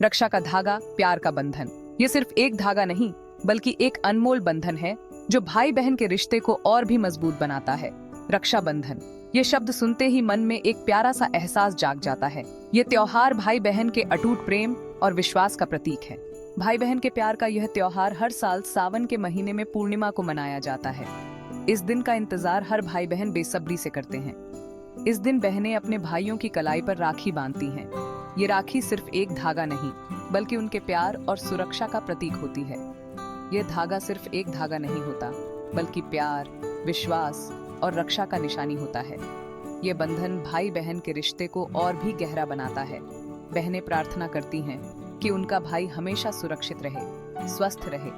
रक्षा का धागा, प्यार का बंधन। ये सिर्फ एक धागा नहीं, बल्कि एक अनमोल बंधन है जो भाई बहन के रिश्ते को और भी मजबूत बनाता है। रक्षा बंधन, ये शब्द सुनते ही मन में एक प्यारा सा एहसास जाग जाता है। ये त्योहार भाई बहन के अटूट प्रेम और विश्वास का प्रतीक है। भाई बहन के प्यार का यह त्योहार हर साल सावन के महीने में पूर्णिमा को मनाया जाता है। इस दिन का इंतजार हर भाई बहन बेसब्री से करते हैं। इस दिन बहनें अपने भाइयों की कलाई पर राखी बांधती हैं। ये राखी सिर्फ एक धागा नहीं, बल्कि उनके प्यार और सुरक्षा का प्रतीक होती है। यह धागा सिर्फ एक धागा नहीं होता, बल्कि प्यार, विश्वास और रक्षा का निशानी होता है। ये बंधन भाई बहन के रिश्ते को और भी गहरा बनाता है। बहनें प्रार्थना करती हैं कि उनका भाई हमेशा सुरक्षित रहे, स्वस्थ रहे।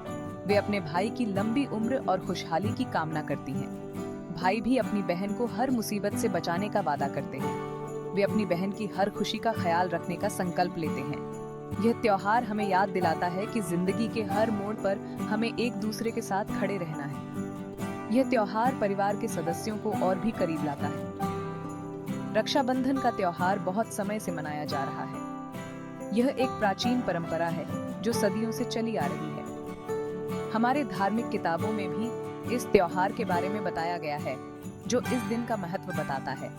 वे अपने भाई की लंबी उम्र और खुशहाली की कामना करती हैं। भाई भी अपनी बहन को हर मुसीबत से बचाने का वादा करते हैं। वे अपनी बहन की हर खुशी का ख्याल रखने का संकल्प लेते हैं। यह त्योहार हमें याद दिलाता है कि जिंदगी के हर मोड़ पर हमें एक दूसरे के साथ खड़े रहना है। यह त्योहार परिवार के सदस्यों को और भी करीब लाता है। रक्षाबंधन का त्योहार बहुत समय से मनाया जा रहा है। यह एक प्राचीन परंपरा है जो सदियों से चली आ रही है। हमारे धार्मिक किताबों में भी इस त्योहार के बारे में बताया गया है, जो इस दिन का महत्व बताता है।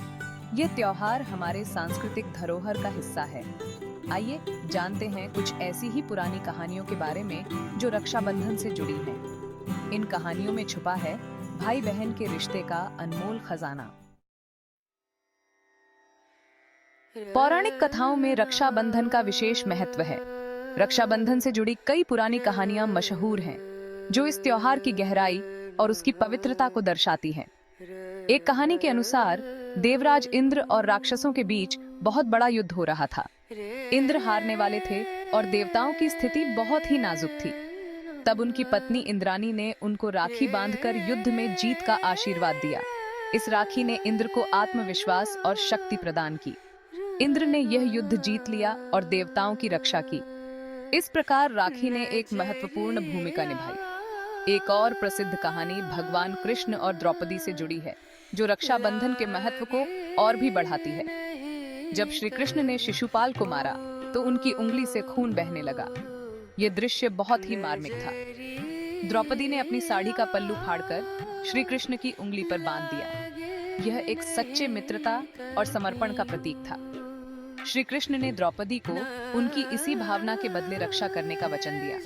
यह त्योहार हमारे सांस्कृतिक धरोहर का हिस्सा है। आइए जानते हैं कुछ ऐसी ही पुरानी कहानियों के बारे में जो रक्षाबंधन से जुड़ी हैं। इन कहानियों में छुपा है भाई बहन के रिश्ते का अनमोल खजाना। पौराणिक कथाओं में रक्षाबंधन का विशेष महत्व है। रक्षाबंधन से जुड़ी कई पुरानी कहानियां मशहूर हैं, जो इस त्योहार की गहराई और उसकी पवित्रता को दर्शाती हैं। एक कहानी के अनुसार देवराज इंद्र और राक्षसों के बीच बहुत बड़ा युद्ध हो रहा था। इंद्र हारने वाले थे और देवताओं की स्थिति बहुत ही नाजुक थी। तब उनकी पत्नी इंद्रानी ने उनको राखी बांधकर युद्ध में जीत का आशीर्वाद दिया। इस राखी ने इंद्र को आत्मविश्वास और शक्ति प्रदान की। इंद्र ने यह युद्ध जीत लिया और देवताओं की रक्षा की। इस प्रकार राखी ने एक महत्वपूर्ण भूमिका निभाई। एक और प्रसिद्ध कहानी भगवान कृष्ण और द्रौपदी से जुड़ी है, जो रक्षाबंधन के महत्व को और भी बढ़ाती है। जब श्री कृष्ण ने शिशुपाल को मारा, तो उनकी उंगली से खून बहने लगा। यह दृश्य बहुत ही मार्मिक था। द्रौपदी ने अपनी साड़ी का पल्लू फाड़कर श्री कृष्ण की उंगली पर बांध दिया। यह एक सच्चे मित्रता और समर्पण का प्रतीक था। श्री कृष्ण ने द्रौपदी को उनकी इसी भावना के बदले रक्षा करने का वचन दिया।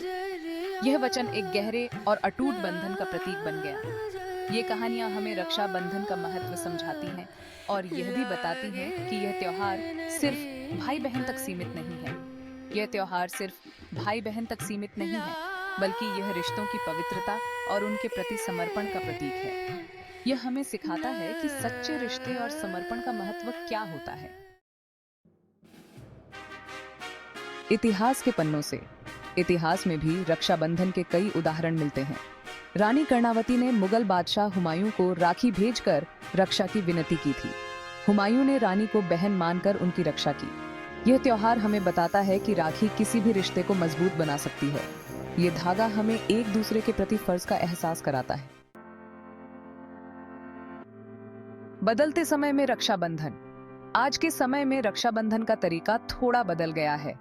यह वचन एक गहरे और अटूट बंधन का प्रतीक बन गया। ये कहानियां हमें रक्षाबंधन का महत्व समझाती हैं और यह भी बताती हैं कि यह त्योहार सिर्फ भाई बहन तक सीमित नहीं है। यह त्योहार सिर्फ भाई बहन तक सीमित नहीं है, बल्कि यह रिश्तों की पवित्रता और उनके प्रति समर्पण का प्रतीक है। यह हमें सिखाता है कि सच्चे रिश्ते और समर्पण का महत्व क्या होता है। इतिहास के पन्नों से इतिहास में भी रक्षाबंधन के कई उदाहरण मिलते हैं। रानी कर्णावती ने मुगल बादशाह हुमायूं को राखी भेजकर रक्षा की विनती की थी। हुमायूं ने रानी को बहन मानकर उनकी रक्षा की। यह त्योहार हमें बताता है कि राखी किसी भी रिश्ते को मजबूत बना सकती है। ये धागा हमें एक दूसरे के प्रति फर्ज का एहसास कराता है। बदलते समय में रक्षाबंधन। आज के समय में रक्षाबंधन का तरीका थोड़ा बदल गया है।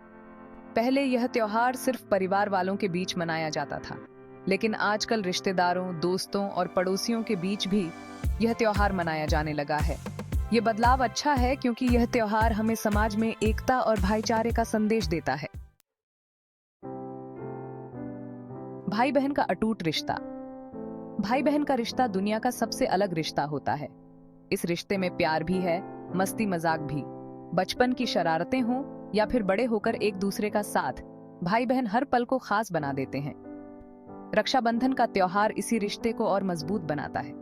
पहले यह त्योहार सिर्फ परिवार वालों के बीच मनाया जाता था, लेकिन आजकल रिश्तेदारों, दोस्तों और पड़ोसियों के बीच भी यह त्योहार मनाया जाने लगा है। यह बदलाव अच्छा है, क्योंकि यह त्योहार हमें समाज में एकता और भाईचारे का संदेश देता है। भाई बहन का अटूट रिश्ता। भाई बहन का रिश्ता दुनिया का सबसे अलग रिश्ता होता है। इस रिश्ते में प्यार भी है, मस्ती मजाक भी। बचपन की शरारतें हों या फिर बड़े होकर एक दूसरे का साथ, भाई बहन हर पल को खास बना देते हैं। रक्षाबंधन का त्योहार इसी रिश्ते को और मजबूत बनाता है।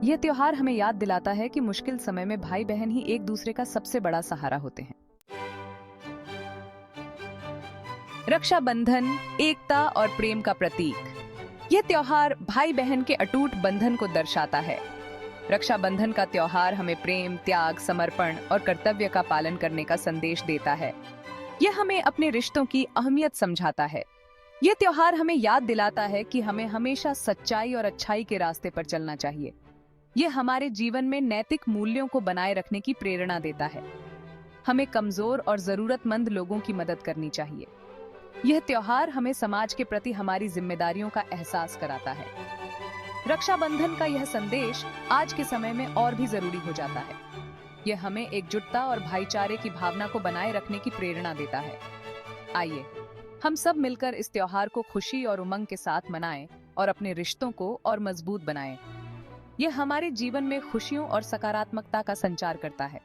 यह त्योहार हमें याद दिलाता है कि मुश्किल समय में भाई बहन ही एक दूसरे का सबसे बड़ा सहारा होते हैं। रक्षाबंधन एकता और प्रेम का प्रतीक। यह त्योहार भाई बहन के अटूट बंधन को दर्शाता है। रक्षाबंधन का त्योहार हमें प्रेम, त्याग, समर्पण और कर्तव्य का पालन करने का संदेश देता है। यह हमें अपने रिश्तों की अहमियत समझाता है। यह त्योहार हमें याद दिलाता है कि हमें हमेशा सच्चाई और अच्छाई के रास्ते पर चलना चाहिए। यह हमारे जीवन में नैतिक मूल्यों को बनाए रखने की प्रेरणा देता है। हमें कमजोर और जरूरतमंद लोगों की मदद करनी चाहिए। यह त्योहार हमें समाज के प्रति हमारी जिम्मेदारियों का एहसास कराता है। रक्षाबंधन का यह संदेश आज के समय में और भी जरूरी हो जाता है। यह हमें एकजुटता और भाईचारे की भावना को बनाए रखने की प्रेरणा देता है। आइए हम सब मिलकर इस त्योहार को खुशी और उमंग के साथ मनाएं और अपने रिश्तों को और मजबूत बनाएं। यह हमारे जीवन में खुशियों और सकारात्मकता का संचार करता है।